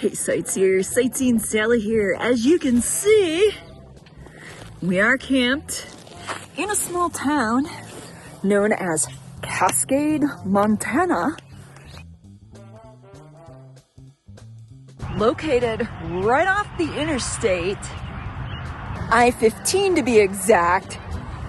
Hey sightseers, Sightseeing Sally here. As you can see, we are camped in a small town known as Cascade, Montana, located right off the interstate, I-15 to be exact.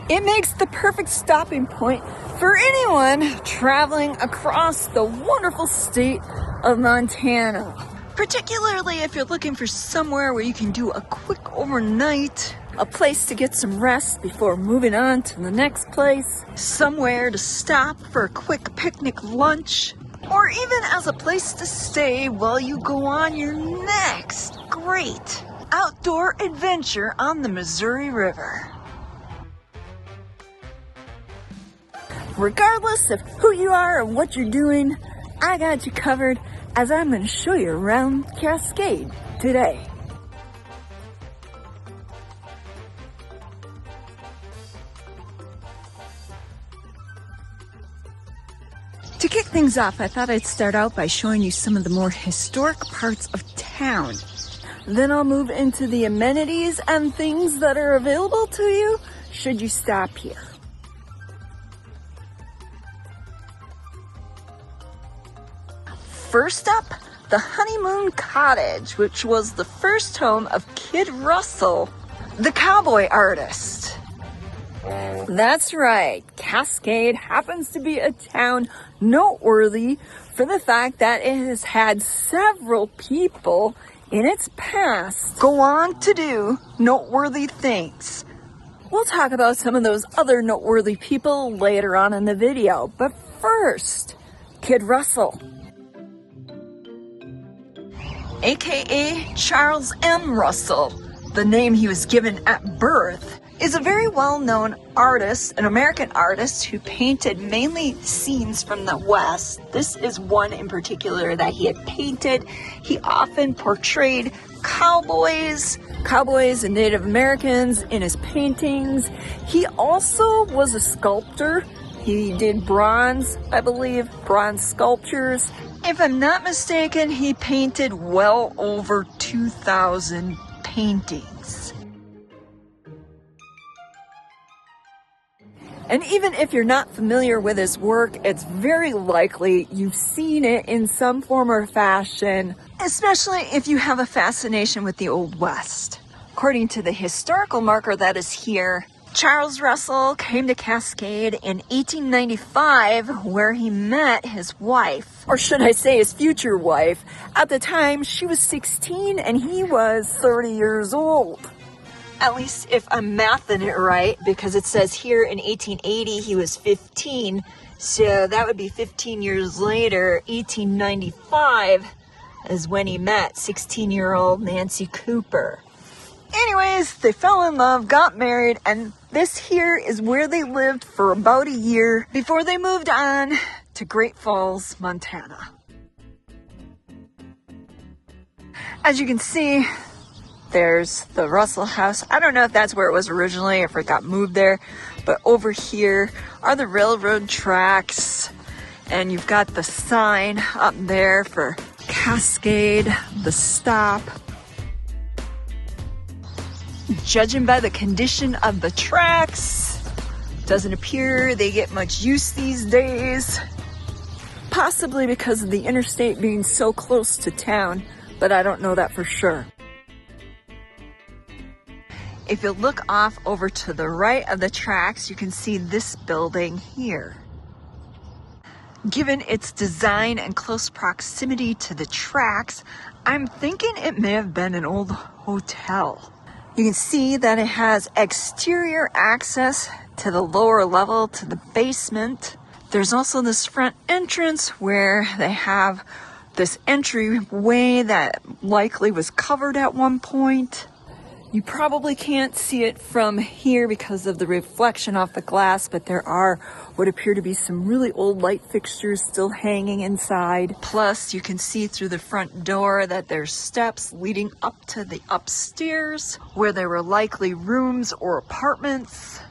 It makes the perfect stopping point for anyone traveling across the wonderful state of Montana. Particularly if you're looking for somewhere where you can do a quick overnight, a place to get some rest before moving on to the next place, somewhere to stop for a quick picnic lunch, or even as a place to stay while you go on your next great outdoor adventure on the Missouri River. Regardless of who you are and what you're doing, I got you covered as I'm going to show you around Cascade today. To kick things off, I thought I'd start out by showing you some of the more historic parts of town. Then I'll move into the amenities and things that are available to you should you stop here. First up, the Honeymoon Cottage, which was the first home of Kid Russell, the cowboy artist. That's right, Cascade happens to be a town noteworthy for the fact that it has had several people in its past go on to do noteworthy things. We'll talk about some of those other noteworthy people later on in the video, but first, Kid Russell, aka Charles M. Russell, the name he was given at birth, is a very well-known artist, an American artist who painted mainly scenes from the West. This is one in particular that he had painted. He often portrayed cowboys and Native Americans in his paintings. He also was a sculptor. He did bronze, I believe, bronze sculptures. If I'm not mistaken, he painted well over 2,000 paintings. And even if you're not familiar with his work, it's very likely you've seen it in some form or fashion, especially if you have a fascination with the Old West. According to the historical marker that is here, Charles Russell came to Cascade in 1895, where he met his wife, or should I say his future wife. At the time, she was 16 and he was 30 years old. At least if I'm mathing it right, because it says here in 1880 he was 15, so that would be 15 years later. 1895 is when he met 16-year-old Nancy Cooper. Anyways, they fell in love, got married, and this here is where they lived for about a year before they moved on to Great Falls, Montana. As you can see, there's the Russell house. I don't know if that's where it was originally, if it got moved there, but over here are the railroad tracks, and you've got the sign up there for Cascade, the stop. Judging by the condition of the tracks, doesn't appear they get much use these days. Possibly because of the interstate being so close to town, but I don't know that for sure. If you look off over to the right of the tracks, you can see this building here. Given its design and close proximity to the tracks, I'm thinking it may have been an old hotel. You can see that it has exterior access to the lower level, to the basement. There's also this front entrance where they have this entryway that likely was covered at one point. You probably can't see it from here because of the reflection off the glass, but there are what appear to be some really old light fixtures still hanging inside. Plus, you can see through the front door that there's steps leading up to the upstairs where there were likely rooms or apartments.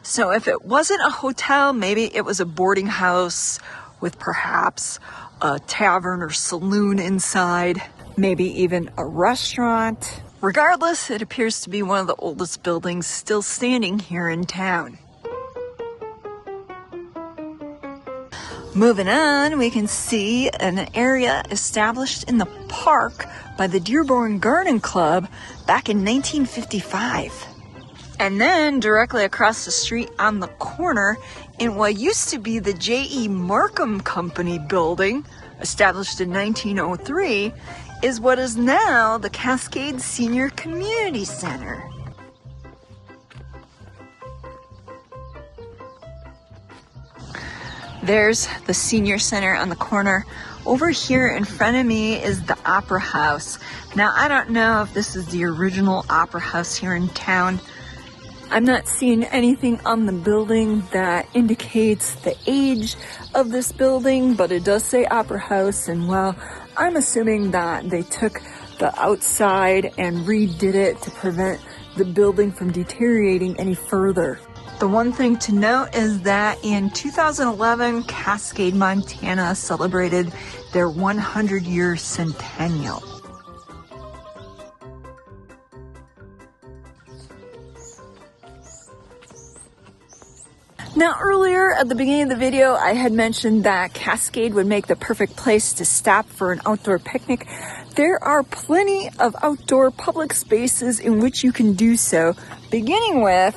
So if it wasn't a hotel, maybe it was a boarding house with perhaps a tavern or saloon inside. maybe even a restaurant. Regardless, it appears to be one of the oldest buildings still standing here in town. Moving on, we can see an area established in the park by the Dearborn Garden Club back in 1955. And then directly across the street on the corner, in what used to be the J.E. Markham Company building, established in 1903, is what is now the Cascade Senior Community Center. There's the Senior Center on the corner. Over here in front of me is the Opera House. Now, I don't know if this is the original Opera House here in town. I'm not seeing anything on the building that indicates the age of this building, but it does say Opera House, and well, I'm assuming that they took the outside and redid it to prevent the building from deteriorating any further. The one thing to note is that in 2011, Cascade, Montana celebrated their 100-year centennial. Now, earlier at the beginning of the video, I had mentioned that Cascade would make the perfect place to stop for an outdoor picnic. There are plenty of outdoor public spaces in which you can do so, beginning with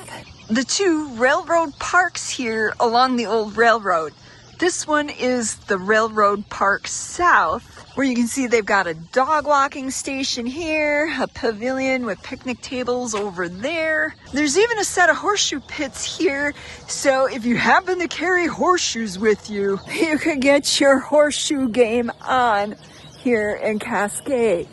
the two railroad parks here along the old railroad. This one is the Railroad Park South, where you can see they've got a dog walking station here, a pavilion with picnic tables over there. There's even a set of horseshoe pits here, so if you happen to carry horseshoes with you, you can get your horseshoe game on here in Cascade.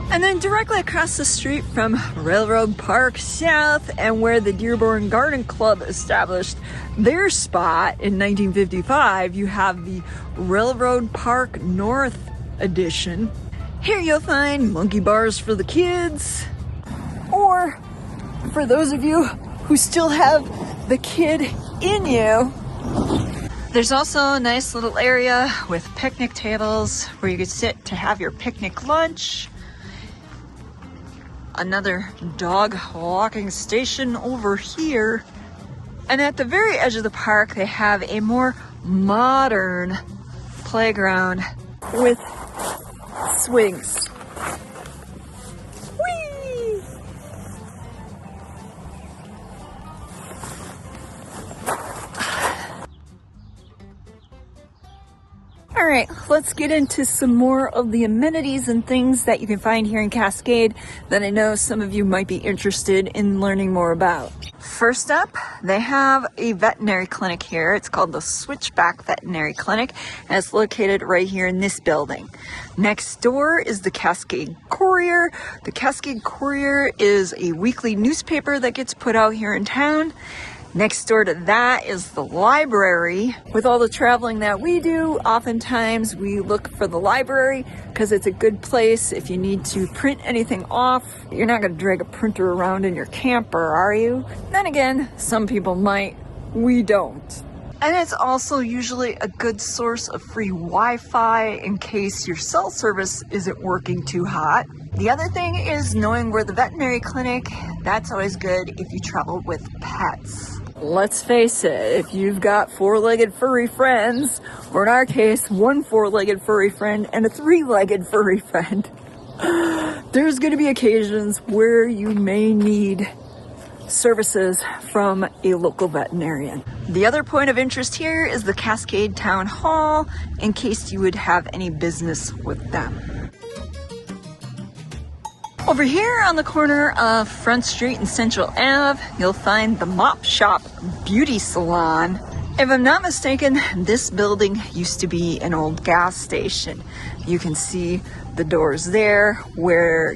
And then directly across the street from Railroad Park South, and where the Dearborn Garden Club established their spot in 1955, you have the Railroad Park North edition. Here you'll find monkey bars for the kids, or for those of you who still have the kid in you, there's also a nice little area with picnic tables where you could sit to have your picnic lunch. Another dog walking station over here. And at the very edge of the park, they have a more modern playground with swings. Whee! All right, let's get into some more of the amenities and things that you can find here in Cascade that I know some of you might be interested in learning more about. First up, they have a veterinary clinic here. It's called the Switchback Veterinary Clinic, and it's located right here in this building. Next door is the Cascade Courier. The Cascade Courier is a weekly newspaper that gets put out here in town. Next door to that is the library. With all the traveling that we do, oftentimes we look for the library because it's a good place if you need to print anything off. You're not going to drag a printer around in your camper, are you? Then again, some people might. We don't. And it's also usually a good source of free Wi-Fi in case your cell service isn't working too hot. The other thing is knowing where the veterinary clinic, that's always good if you travel with pets. Let's face it, if you've got four-legged furry friends, or in our case, one four-legged furry friend and a three-legged furry friend, there's going to be occasions where you may need services from a local veterinarian. The other point of interest here is the Cascade Town Hall, in case you would have any business with them. Over here on the corner of Front Street and Central Ave, you'll find the Mop Shop Beauty Salon. If I'm not mistaken, this building used to be an old gas station. You can see the doors there where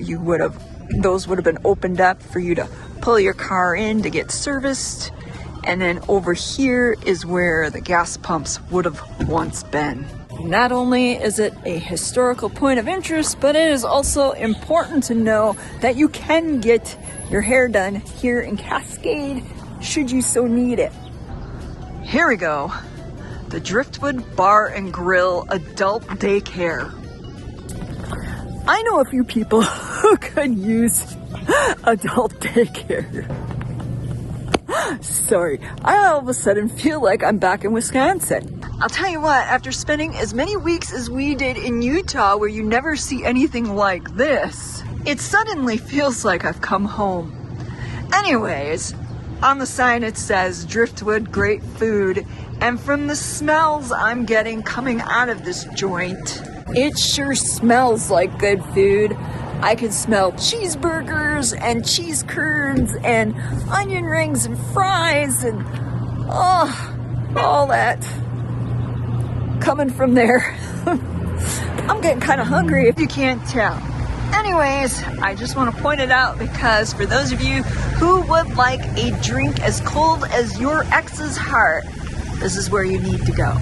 those would have been opened up for you to pull your car in to get serviced. And then over here is where the gas pumps would have once been. Not only is it a historical point of interest, but it is also important to know that you can get your hair done here in Cascade should you so need it. Here we go. The Driftwood Bar and Grill Adult Daycare. I know a few people who could use adult daycare. Sorry, I all of a sudden feel like I'm back in Wisconsin. I'll tell you what, after spending as many weeks as we did in Utah, where you never see anything like this, it suddenly feels like I've come home. Anyways, on the sign it says Driftwood Great Food, and from the smells I'm getting coming out of this joint, it sure smells like good food. I can smell cheeseburgers and cheese curds and onion rings and fries and all that coming from there. I'm getting kind of hungry if you can't tell. Anyways, I just want to point it out because for those of you who would like a drink as cold as your ex's heart, this is where you need to go.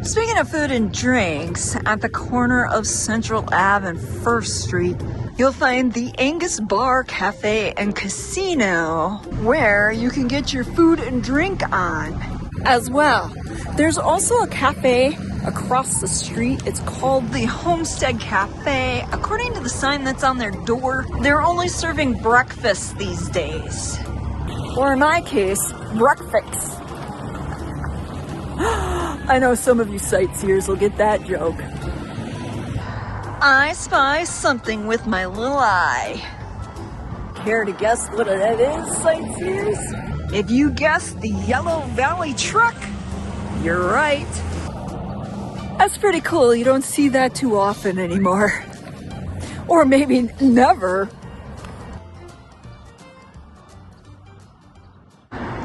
Speaking of food and drinks, at the corner of Central Ave and First Street, you'll find the Angus Bar, Cafe, and Casino, where you can get your food and drink on as well. There's also a cafe across the street. It's called the Homestead Cafe. According to the sign that's on their door, they're only serving breakfast these days. Or in my case, breakfast. I know some of you sightseers will get that joke. I spy something with my little eye. Care to guess what that is, sightseers? If you guessed the Yellow Valley truck, you're right. That's pretty cool. You don't see that too often anymore. Or maybe never.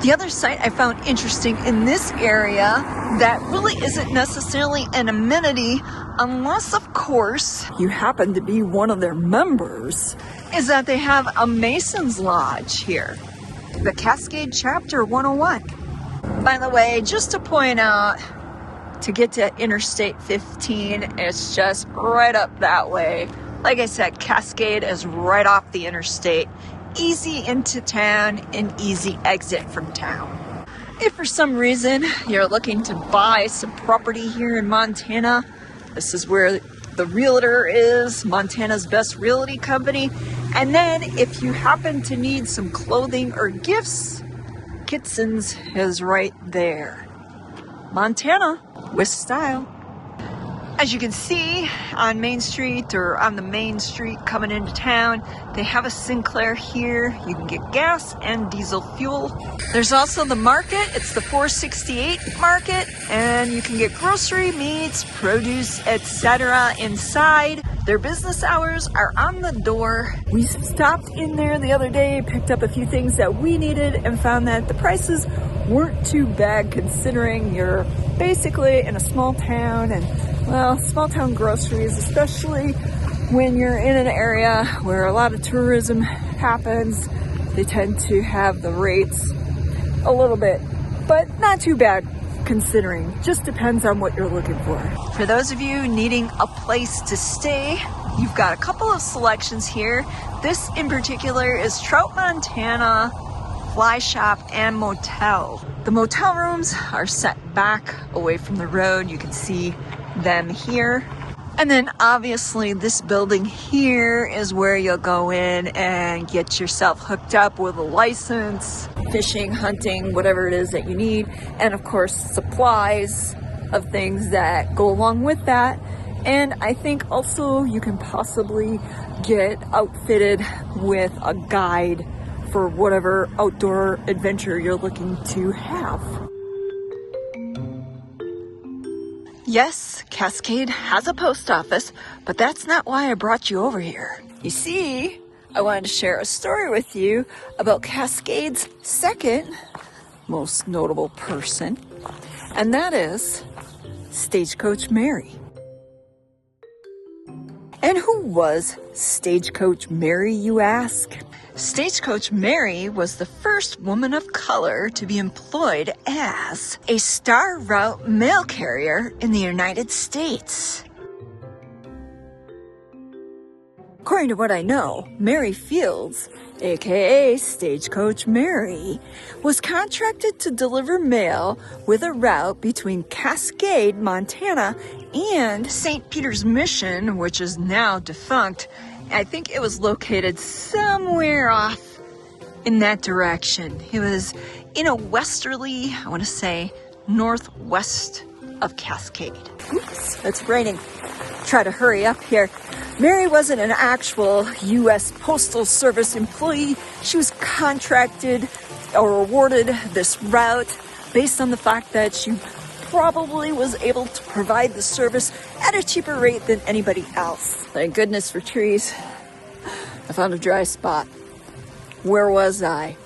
The other site I found interesting in this area that really isn't necessarily an amenity, unless of course you happen to be one of their members, is that they have a Mason's Lodge here, the Cascade Chapter 101. By the way, just to point out, to get to Interstate 15, it's just right up that way. Like I said, Cascade is right off the interstate. Easy into town and easy exit from town. If for some reason you're looking to buy some property here in Montana, this is where the realtor is, Montana's best realty company. And then if you happen to need some clothing or gifts, Kitson's is right there. Montana with style. As you can see on Main Street, or on the main street coming into town, they have a Sinclair here. You can get gas and diesel fuel. There's also the market. It's the 468 market, and you can get grocery, meats, produce, etc. inside. Their business hours are on the door. We stopped in there the other day, picked up a few things that we needed, and found that the prices weren't too bad considering you're basically in a small town. And well, small town groceries, especially when you're in an area where a lot of tourism happens, they tend to have the rates a little bit, but not too bad considering. Just depends on what you're looking for. For those of you needing a place to stay, you've got a couple of selections here. This in particular is Trout, Montana Fly Shop and Motel. The motel rooms are set back away from the road. You can see them here. And then obviously this building here is where you'll go in and get yourself hooked up with a license, fishing, hunting, whatever it is that you need. And of course, supplies of things that go along with that. And I think also you can possibly get outfitted with a guide for whatever outdoor adventure you're looking to have. Yes, Cascade has a post office, but that's not why I brought you over here. You see, I wanted to share a story with you about Cascade's second most notable person, and that is Stagecoach Mary. And who was Stagecoach Mary, you ask? Stagecoach Mary was the first woman of color to be employed as a Star Route mail carrier in the United States. According to what I know, Mary Fields, aka Stagecoach Mary, was contracted to deliver mail with a route between Cascade, Montana, and St. Peter's Mission, which is now defunct. I think it was located somewhere off in that direction. It was in a westerly, I want to say, northwest of Cascade. Oops, it's raining. Try to hurry up here. Mary wasn't an actual U.S. Postal Service employee. She was contracted or awarded this route based on the fact that she probably was able to provide the service at a cheaper rate than anybody else. Thank goodness for trees. I found a dry spot. Where was I?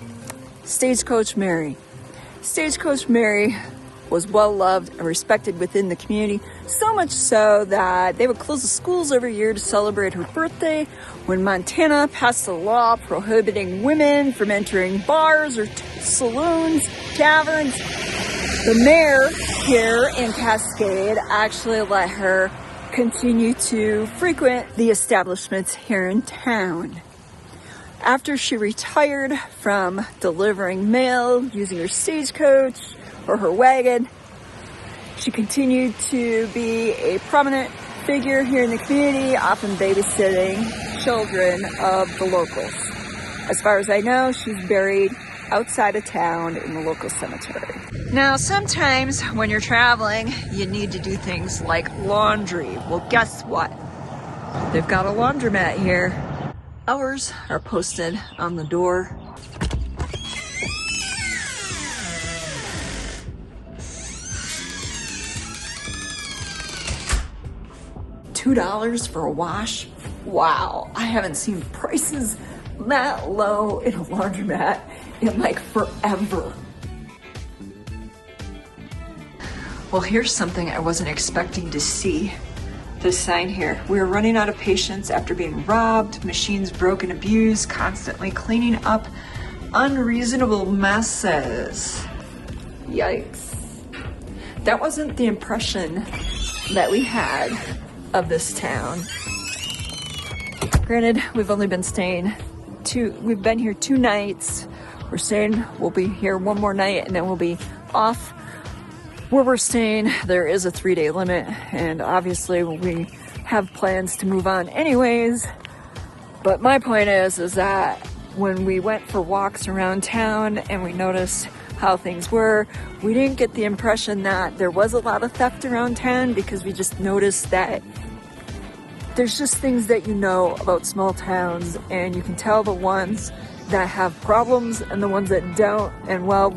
Stagecoach Mary. Stagecoach Mary was well loved and respected within the community, so much so that they would close the schools every year to celebrate her birthday. When Montana passed a law prohibiting women from entering bars or saloons, taverns, the mayor here in Cascade actually let her continue to frequent the establishments here in town. After she retired from delivering mail using her stagecoach or her wagon, she continued to be a prominent figure here in the community, often babysitting children of the locals. As far as I know, she's buried outside of town in the local cemetery. Now, sometimes when you're traveling, you need to do things like laundry. Well, guess what? They've got a laundromat here. Hours are posted on the door. $2 for a wash? Wow, I haven't seen prices that low in a laundromat in like forever. Well, here's something I wasn't expecting to see. This sign here. We're running out of patience after being robbed, machines broken, abused, constantly cleaning up unreasonable messes. Yikes. That wasn't the impression that we had of this town. Granted, we've only been we've been here 2 nights. We're saying we'll be here one more night and then we'll be off. Where we're staying, there is a 3-day limit, and obviously we have plans to move on anyways. But my point is that when we went for walks around town and we noticed how things were, we didn't get the impression that there was a lot of theft around town, because we just noticed that there's just things that you know about small towns, and you can tell the ones that have problems and the ones that don't. And well,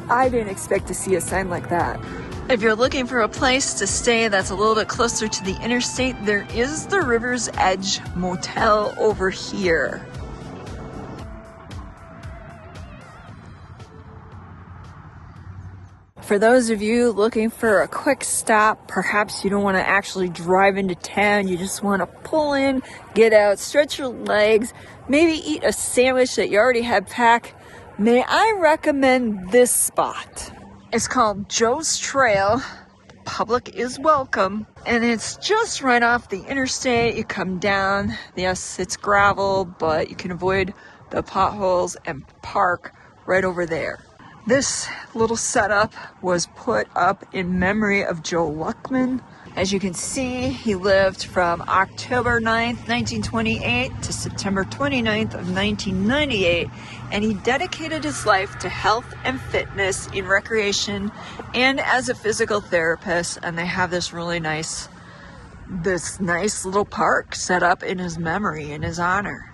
I didn't expect to see a sign like that. If you're looking for a place to stay that's a little bit closer to the interstate, there is the River's Edge Motel over here. For those of you looking for a quick stop, perhaps you don't want to actually drive into town, you just want to pull in, get out, stretch your legs, maybe eat a sandwich that you already had packed, may I recommend this spot. It's called Joe's Trail. Public is welcome. And it's just right off the interstate. You come down. Yes, it's gravel, but you can avoid the potholes and park right over there. This little setup was put up in memory of Joe Luckman. As you can see, he lived from October 9th, 1928 to September 29th of 1998, and he dedicated his life to health and fitness in recreation and as a physical therapist. And they have this nice little park set up in his memory, in his honor.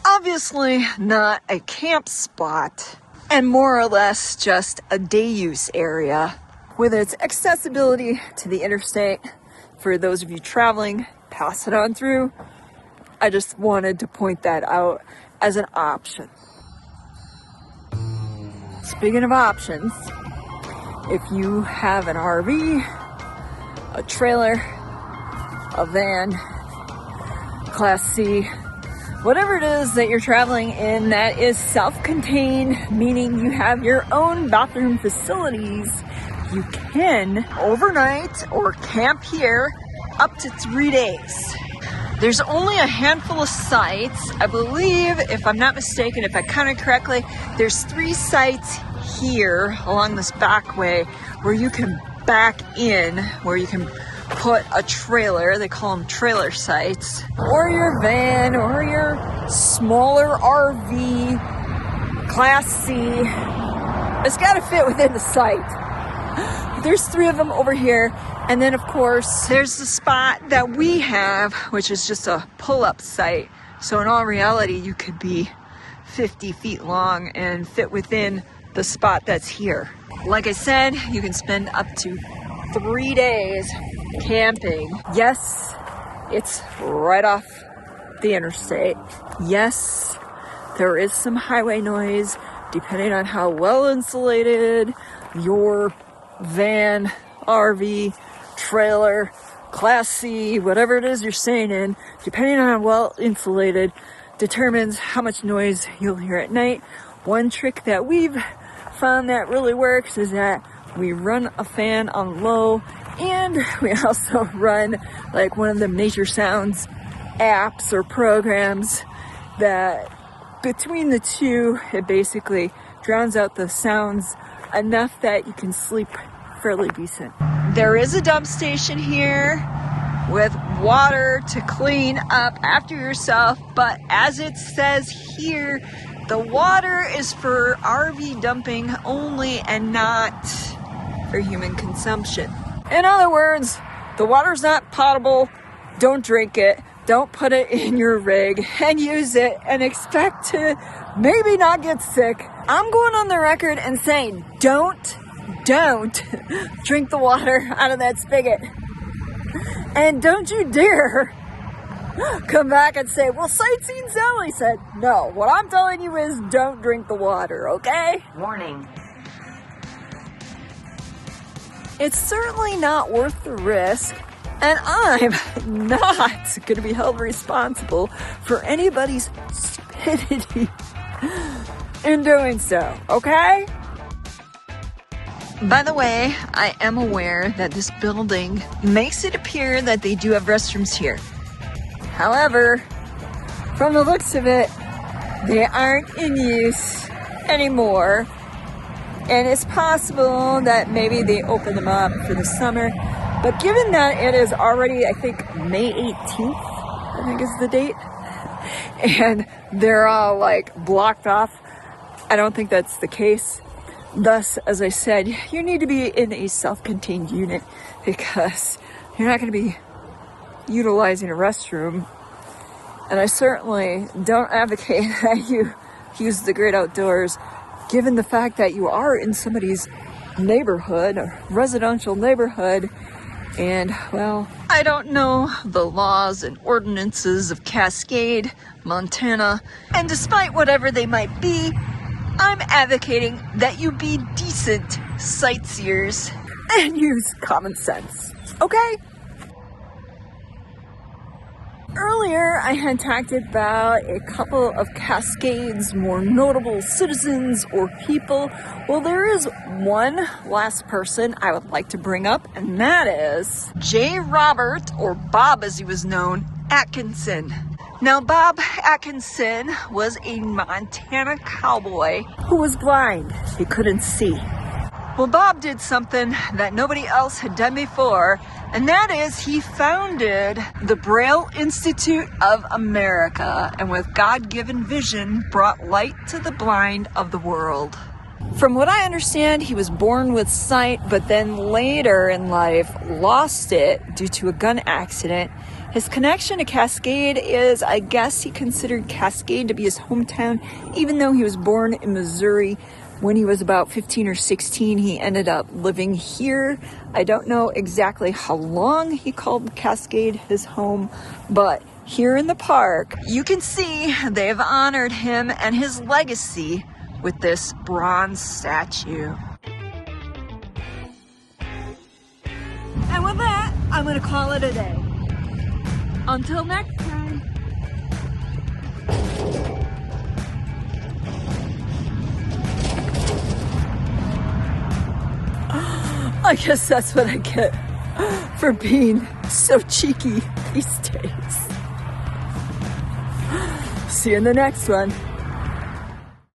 Obviously not a camp spot, and more or less just a day use area. With its accessibility to the interstate, for those of you traveling, pass it on through. I just wanted to point that out as an option. Speaking of options, if you have an RV, a trailer, a van, Class C, whatever it is that you're traveling in that is self-contained, meaning you have your own bathroom facilities, you can overnight or camp here up to 3 days. There's only a handful of sites. I believe, if I'm not mistaken, if I counted correctly, there's 3 sites here along this back way where you can back in, where you can put a trailer. They call them trailer sites, or your van, or your smaller RV, Class C. It's got to fit within the site. There's 3 of them over here. And then, of course, there's the spot that we have, which is just a pull-up site. So in all reality, you could be 50 feet long and fit within the spot that's here. Like I said, you can spend up to 3 days camping. Yes, it's right off the interstate. Yes, there is some highway noise, depending on how well insulated your van, RV, trailer, Class C, whatever it is you're staying in, depending on how well insulated, determines how much noise you'll hear at night. One trick that we've found that really works is that we run a fan on low, and we also run like one of the nature sounds apps or programs that between the two, it basically drowns out the sounds enough that you can sleep fairly decent. There is a dump station here with water to clean up after yourself, but as it says here, the water is for RV dumping only and not for human consumption. In other words, the water's not potable. Don't drink it. Don't put it in your rig and use it and expect to maybe not get sick. I'm going on the record and saying don't drink the water out of that spigot. And don't you dare come back and say, well, Sightseeing Sally said. No, what I'm telling you is don't drink the water, okay? Warning. It's certainly not worth the risk, and I'm not going to be held responsible for anybody's stupidity in doing so, okay? By the way, I am aware that this building makes it appear that they do have restrooms here. However, from the looks of it, they aren't in use anymore. And it's possible that maybe they open them up for the summer. But given that it is already, I think, May 18th, I think is the date, and they're all like blocked off, I don't think that's the case. Thus, as I said, you need to be in a self-contained unit because you're not going to be utilizing a restroom. And I certainly don't advocate that you use the great outdoors, given the fact that you are in somebody's neighborhood, a residential neighborhood. And, well, I don't know the laws and ordinances of Cascade, Montana, and despite whatever they might be, I'm advocating that you be decent sightseers and use common sense, okay? Earlier, I had talked about a couple of Cascade's more notable citizens or people. Well, there is one last person I would like to bring up, and that is J. Robert, or Bob as he was known, Atkinson. Now, Bob Atkinson was a Montana cowboy who was blind. He couldn't see. Well, Bob did something that nobody else had done before, and that is he founded the Braille Institute of America, and with God-given vision, brought light to the blind of the world. From what I understand, he was born with sight, but then later in life lost it due to a gun accident. His connection to Cascade is, I guess he considered Cascade to be his hometown, even though he was born in Missouri. When he was about 15 or 16, he ended up living here. I don't know exactly how long he called Cascade his home, but here in the park, you can see they've honored him and his legacy with this bronze statue. And with that, I'm going to call it a day. Until next time. I guess that's what I get for being so cheeky these days. See you in the next one.